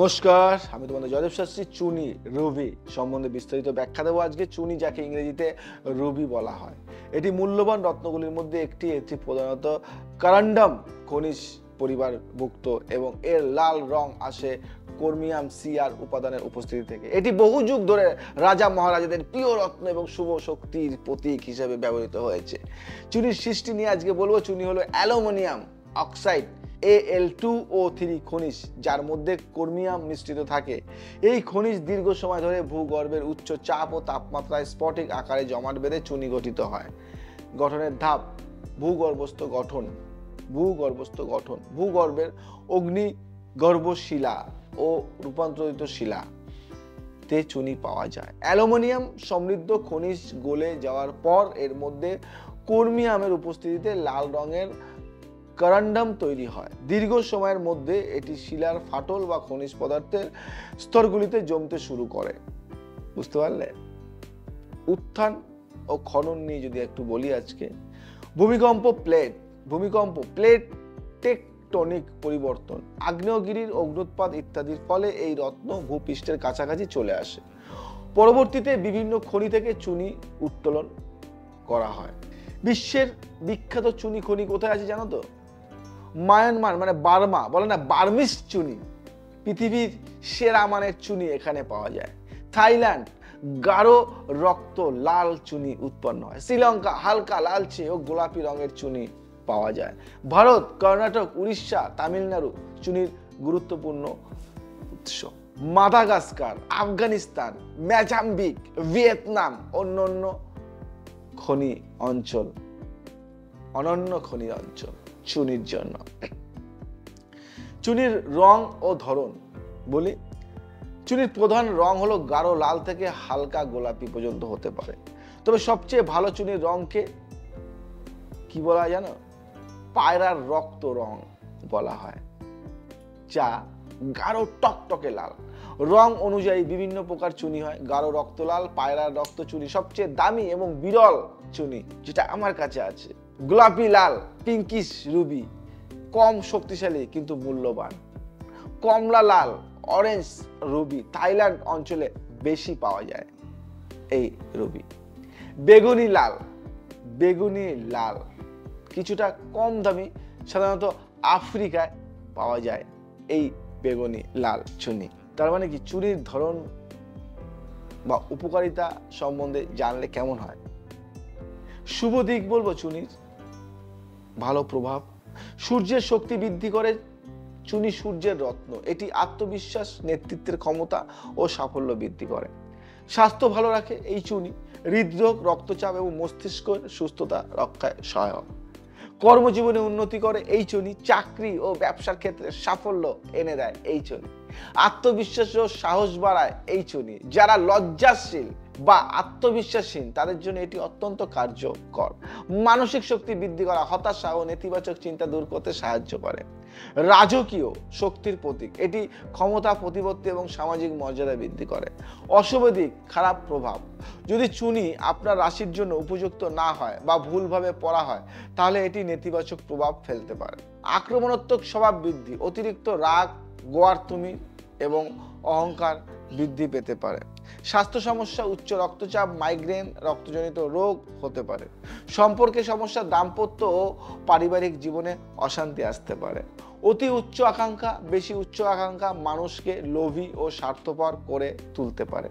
নমস্কার, আমি তোমাদের জয়দেব শাস্ত্রী। চুনি রুবি সম্বন্ধে বিস্তারিত ব্যাখ্যা দেবো আজকে। চুনি, যাকে ইংরেজিতে রুবি বলা হয়, এটি মূল্যবান রত্নগুলির মধ্যে একটি। এটি প্রধানত কারান্ডাম খনিজ পরিবারভুক্ত এবং এর লাল রং আসে ক্রোমিয়াম সিআর উপাদানের উপস্থিতি থেকে। এটি বহু যুগ ধরে রাজা মহারাজাদের প্রিয় রত্ন এবং শুভ শক্তির প্রতীক হিসেবে ব্যবহৃত হয়েছে। চুনির সৃষ্টি নিয়ে আজকে বলবো। চুনি হলো অ্যালুমিনিয়াম অক্সাইড Al2O3 খনিজ, যার মধ্যে ক্রোমিয়াম মিশ্রিত থাকে। এই খনিজ দীর্ঘ সময় ধরে ভূগর্ভের উচ্চ চাপ ও তাপমাত্রায় স্ফটিক আকারে জমাট বেঁধে চুনি গঠিত হয়। গঠনের ধাপ: ভূগর্ভস্থ গঠন। ভূগর্ভের অগ্নিগর্ভ শিলা ও রূপান্তরিত শিলা তে চুনি পাওয়া যায়। অ্যালুমিনিয়াম সমৃদ্ধ খনিজ গলে যাওয়ার পর এর মধ্যে ক্রোমিয়ামের উপস্থিতিতে লাল রঙের কারান্ডাম তৈরি হয়। দীর্ঘ সময়ের মধ্যে এটি শিলার ফাটল বা খনিজ পদার্থের স্তরগুলিতে জমতে শুরু করে। বুঝতে পারলে? উত্থান ও খনন নিয়ে যদি একটু বলি আজকে। ভূমিকম্প প্লেট টেকটনিক পরিবর্তন, আগ্নেয়গিরির অগ্নুৎপাত ইত্যাদির ফলে এই রত্ন ভূপৃষ্ঠের কাছাকাছি চলে আসে। পরবর্তীতে বিভিন্ন খনি থেকে চুনি উত্তোলন করা হয়। বিশ্বের বিখ্যাত চুনি খনি কোথায় আছে জানো তো? মায়ানমার, মানে বার্মা, বলে না বার্মিস চুনি। পৃথিবীর সেরা মানের চুনি এখানে পাওয়া যায়। থাইল্যান্ড গাঢ় রক্ত লাল চুনি উৎপন্ন হয়। শ্রীলঙ্কা হালকা লালচে ও গোলাপি রঙের চুনি পাওয়া যায়। ভারত, কর্ণাটক, উড়িষ্যা, তামিলনাড়ু চুনির গুরুত্বপূর্ণ উৎস। মাদাগাস্কার, আফগানিস্তান, মোজাম্বিক, ভিয়েতনাম অনন্য খনি অঞ্চল চুনির জন্য। চুনির রং ও ধরন বলি। চুনির প্রধান রং হলো গাঢ় লাল থেকে হালকা গোলাপি পর্যন্ত হতে পারে। তবে সবচেয়ে ভালো চুনির রংকে কি বলা হয় জানো? পায়রার রক্ত রং বলা হয়, যা গাঢ় টকটকে লাল। রং অনুযায়ী বিভিন্ন প্রকার চুনি হয়। গাঢ় রক্ত লাল, পায়রার রক্ত চুনি সবচেয়ে দামি এবং বিরল চুনি, যেটা আমার কাছে আছে। গোলাপি লাল, পিঙ্কিশ রুবি, কম শক্তিশালী কিন্তু মূল্যবান। কমলা লাল, অরেঞ্জ রুবি, থাইল্যান্ড অঞ্চলে বেশি পাওয়া যায় এই রুবি। বেগুনি লাল কিছুটা কম দামি, সাধারণত আফ্রিকায় পাওয়া যায় এই বেগুনি লাল চুনি। তার মানে কি, চুনির ধরন বা উপকারিতা সম্বন্ধে জানলে কেমন হয়? শুভ দিক বলবো চুনির। ভালো প্রভাব: সূর্যের শক্তি বৃদ্ধি করে। চুনি সূর্যের রত্ন। এটি আত্মবিশ্বাস, নেতৃত্বের ক্ষমতা ও সাফল্য বৃদ্ধি করে। স্বাস্থ্য ভালো রাখে এই চুনি। হৃদরোগ, রক্তচাপ এবং মস্তিষ্কের সুস্থতা রক্ষায় সহায়ক। কর্মজীবনে উন্নতি করে এই চুনি। চাকরি ও ব্যবসার ক্ষেত্রে সাফল্য এনে দেয় এই চুনি। আত্মবিশ্বাস ও সাহস বাড়ায় এই চুনি। যারা লজ্জাশীল বা আত্মবিশ্বাসহীন তাদের জন্য এটি অত্যন্ত কার্যকর। মানসিক শক্তি বৃদ্ধি করা, হতাশা ও নেতিবাচক চিন্তা দূর করতে সাহায্য করে। রাজকীয় শক্তির প্রতীক। এটি ক্ষমতা, প্রতিপত্তি এবং সামাজিক মর্যাদা বৃদ্ধি করে। অশুভ দিক, খারাপ প্রভাব: যদি চুনি আপনার রাশির জন্য উপযুক্ত না হয় বা ভুলভাবে পড়া হয়, তাহলে এটি নেতিবাচক প্রভাব ফেলতে পারে। আক্রমণাত্মক স্বভাব বৃদ্ধি, অতিরিক্ত রাগ, গোয়ার্তুমি এবং অহংকার বৃদ্ধি পেতে পারে। স্বাস্থ্য সমস্যা, উচ্চ রক্তচাপ, মাইগ্রেন, রক্তজনিত রোগ হতে পারে। সম্পর্কে সমস্যা, দাম্পত্য ও পারিবারিক জীবনে অশান্তি আসতে পারে। অতি উচ্চ আকাঙ্ক্ষা, বেশি উচ্চ আকাঙ্ক্ষা মানুষকে লোভী ও স্বার্থপর করে তুলতে পারে।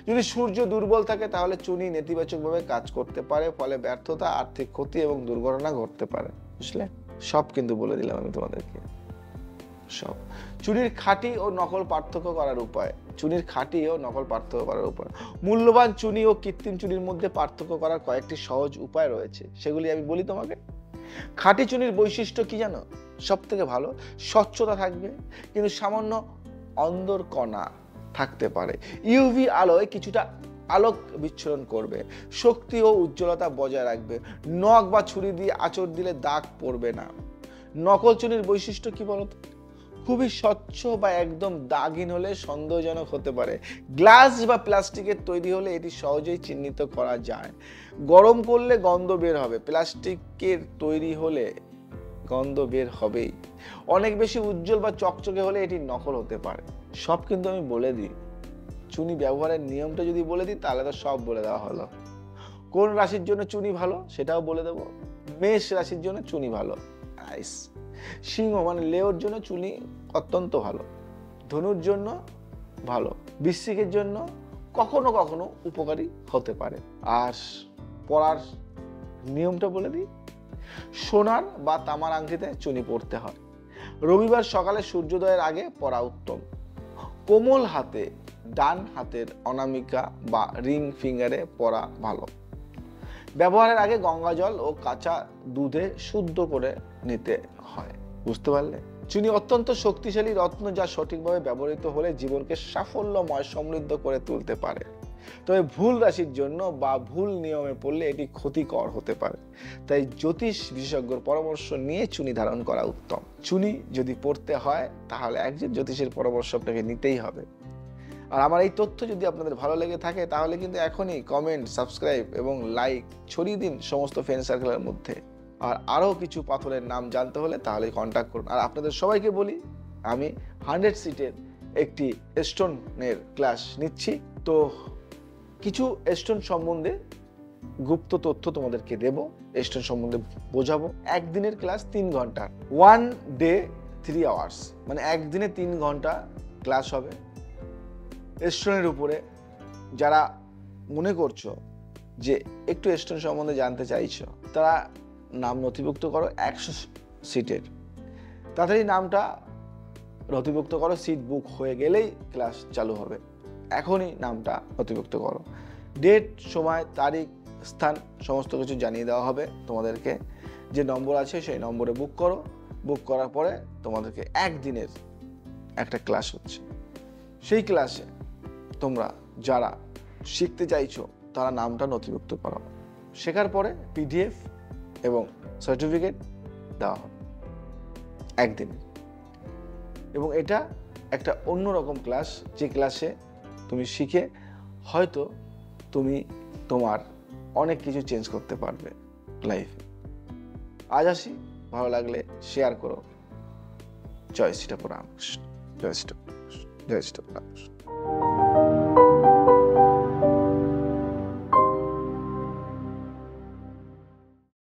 যদি সূর্য দুর্বল থাকে তাহলে চুনি নেতিবাচকভাবে কাজ করতে পারে, ফলে ব্যর্থতা, আর্থিক ক্ষতি এবং দুর্ঘটনা ঘটতে পারে। বুঝলে? সব কিন্তু বলে দিলাম আমি তোমাদেরকে। সব। চুনির খাঁটি ও নকল পার্থক্য করার উপায়। মূল্যবান চুনি ও কৃত্রিম চুনির মধ্যে পার্থক্য করার কয়েকটি সহজ উপায় রয়েছে, সেগুলি আমি বলি তোমাকে। খাঁটি চুনির বৈশিষ্ট্য কি জানো? সব থেকে ভালো, স্বচ্ছতা থাকবে কিন্তু সামান্য অন্দরকণা থাকতে পারে। ইউভি আলোয় কিছুটা আলোক বিচ্ছুরণ করবে। শক্তি ও উজ্জ্বলতা বজায় রাখবে। নখ বা ছুরি দিয়ে আঁচড় দিলে দাগ পড়বে না। নকল চুনির বৈশিষ্ট্য কি বলতো? খুবই স্বচ্ছ বা একদম দাগহীন হলে সন্দেহজনক হতে পারে। গ্লাস বা প্লাস্টিকের তৈরি হলে এটি সহজেই চিহ্নিত করা যায়। গরম করলে গন্ধ বের হবে। প্লাস্টিকের তৈরি হলে গন্ধ বের হবেই। অনেক বেশি উজ্জ্বল বা চকচকে হলে এটি নকল হতে পারে। সব কিন্তু আমি বলে দিই, চুনি ব্যবহারের নিয়মটা যদি বলে দিই তাহলে তো সব বলে দেওয়া হলো। কোন রাশির জন্য চুনি ভালো সেটাও বলে দেবো। মেষ রাশির জন্য চুনি ভালো, নাইস। সিংহ মানে লেওর জন্য চুনি অত্যন্ত ভালো। ধনুর জন্য ভালো, বৃশ্চিকের জন্য কখনো কখনো উপকারী হতে পারে। আর পরার নিয়মটা বলে দিই, সোনার বা তামার আংটিতে চুনি পরতে হয়। রবিবার সকালে সূর্যোদয়ের আগে পরা উত্তম। কোমল হাতে, ডান হাতের অনামিকা বা রিং ফিঙ্গারে পরা ভালো। ব্যবহারের আগে গঙ্গা জল ও কাঁচা দুধে শুদ্ধ করে নিতে হয়। বুঝতে পারলে? চুনি অত্যন্ত শক্তিশালী রত্ন, যা সঠিকভাবে ব্যবহৃত হলে জীবনকে সাফল্যময় সমৃদ্ধ করে তুলতে পারে। তবে ভুল রাশির জন্য বা ভুল নিয়মে পড়লে এটি ক্ষতিকর হতে পারে। তাই জ্যোতিষ বিশেষজ্ঞর পরামর্শ নিয়ে চুনি ধারণ করা উত্তম। চুনি যদি পড়তে হয় তাহলে একজন জ্যোতিষের পরামর্শ আপনাকে নিতেই হবে। আর আমার এই তথ্য যদি আপনাদের ভালো লেগে থাকে তাহলে কিন্তু এখনই কমেন্ট, সাবস্ক্রাইব এবং লাইক ছড়িয়ে দিন সমস্ত ফ্রেন্ড সার্কেলের মধ্যে। আর আরও কিছু পাথরের নাম জানতে হলে তাহলে কন্ট্যাক্ট করুন। আর আপনাদের সবাইকে বলি, আমি 100 সিটের একটি স্টোনের ক্লাস নিচ্ছি। তো কিছু স্টোন সম্বন্ধে গুপ্ত তথ্য তোমাদেরকে দেব, স্টোন সম্বন্ধে বোঝাবো। একদিনের ক্লাস 3 ঘন্টা, 1 ডে 3 আওয়ার্স, মানে একদিনে 3 ঘন্টা ক্লাস হবে স্টোনের উপরে। যারা মনে করছো যে একটু স্টোন সম্বন্ধে জানতে চাইছো তারা নাম নথিভুক্ত করো 100 সিটের। তাড়াতাড়ি নামটা নথিভুক্ত করো, সিট বুক হয়ে গেলেই ক্লাস চালু হবে। এখনই নামটা নথিভুক্ত করো। ডেট, সময়, তারিখ, স্থান সমস্ত কিছু জানিয়ে দেওয়া হবে তোমাদেরকে। যে নম্বর আছে সেই নম্বরে বুক করো। বুক করার পরে তোমাদেরকে একদিনের একটা ক্লাস হচ্ছে। সেই ক্লাসে তোমরা যারা শিখতে চাইছো তারা নামটা নথিভুক্ত করো। শেখার পরে পিডিএফ এবং সার্টিফিকেট দেওয়া হবে একদিনে। এবং এটা একটা অন্যরকম ক্লাস, যে ক্লাসে তুমি শিখে হয়তো তুমি তোমার অনেক কিছু চেঞ্জ করতে পারবে লাইফে। আজ আসি, ভালো লাগলে শেয়ার করো। জয় শ্রী রামকৃষ্ণ, জয় শ্রী রামকৃষ্ণ, জয় শ্রী রামকৃষ্ণ।